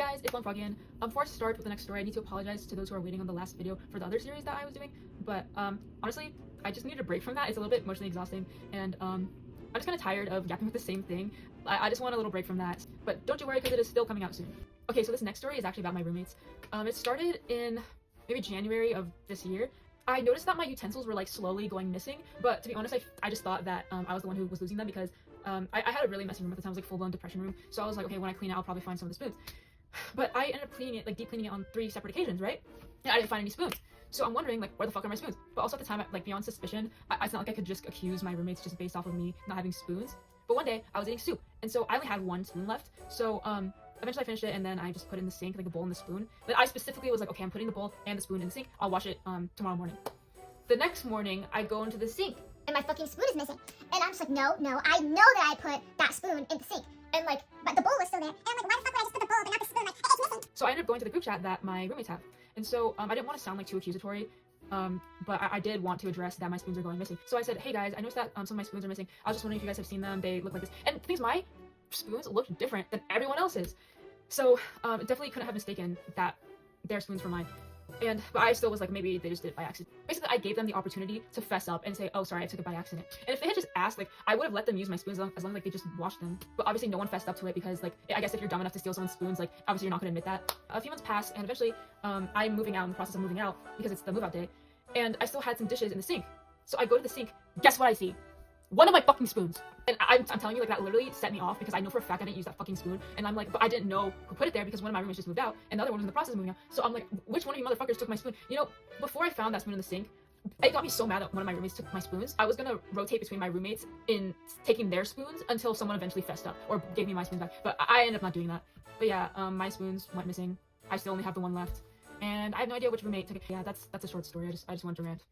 guys, it's Froggy. Before I start with the next story, I need to apologize to those who are waiting on the last video for the other series that I was doing. But honestly, I just needed a break from that. It's a little bit emotionally exhausting, and I'm just kind of tired of yapping with the same thing. I just want a little break from that. But don't you worry, because it is still coming out soon. Okay, so this next story is actually about my roommates. It started in maybe January of this year. I noticed that my utensils were like slowly going missing, but to be honest, I just thought that I was the one who was losing them because I had a really messy room at the time. It was like full-blown depression room. So I was like, okay, when I clean it, I'll probably find some of the spoons. But I ended up cleaning it, like deep cleaning it on 3 separate occasions, right? And I didn't find any spoons. So I'm wondering, like, where the fuck are my spoons? But also at the time, like, beyond suspicion, it's not like I could just accuse my roommates just based off of me not having spoons. But one day, I was eating soup, and so I only had 1 spoon left. So eventually I finished it, and then I just put it in the sink, like a bowl and the spoon. But I specifically was like, okay, I'm putting the bowl and the spoon in the sink. I'll wash it tomorrow morning. The next morning, I go into the sink, and my fucking spoon is missing. And I'm just like, no, I know that I put that spoon in the sink. And like, but the bowl was still there. And I'm like, why the fuck would I just put the bowl but not the spoon? Like, it's missing. So I ended up going to the group chat that my roommates have. And so I didn't want to sound like too accusatory, but I did want to address that my spoons are going missing. So I said, hey guys, I noticed that some of my spoons are missing. I was just wondering if you guys have seen them. They look like this. And the thing is, my spoons looked different than everyone else's. So definitely couldn't have mistaken that their spoons were mine. But I still was like, maybe they just did it by accident. Basically, I gave them the opportunity to fess up and say, oh, sorry, I took it by accident. And if they had just asked, like, I would have let them use my spoons as long as like, they just washed them. But obviously, no one fessed up to it because, like, I guess if you're dumb enough to steal someone's spoons, like, obviously you're not going to admit that. A few months passed, and eventually, I'm moving out in the process of moving out because it's the move-out day. And I still had some dishes in the sink. So I go to the sink. Guess what I see? One of my fucking spoons. And I'm telling you, like, that literally set me off because I know for a fact I didn't use that fucking spoon. And I'm like, but I didn't know who put it there because one of my roommates just moved out and the other one was in the process of moving out. So I'm like, which one of you motherfuckers took my spoon? You know, before I found that spoon in the sink, it got me so mad that one of my roommates took my spoons. I was gonna rotate between my roommates in taking their spoons until someone eventually fessed up or gave me my spoons back. But I ended up not doing that. But yeah, my spoons went missing. I still only have the one left. And I have no idea which roommate took it. Yeah, that's a short story. I just wanted to rant.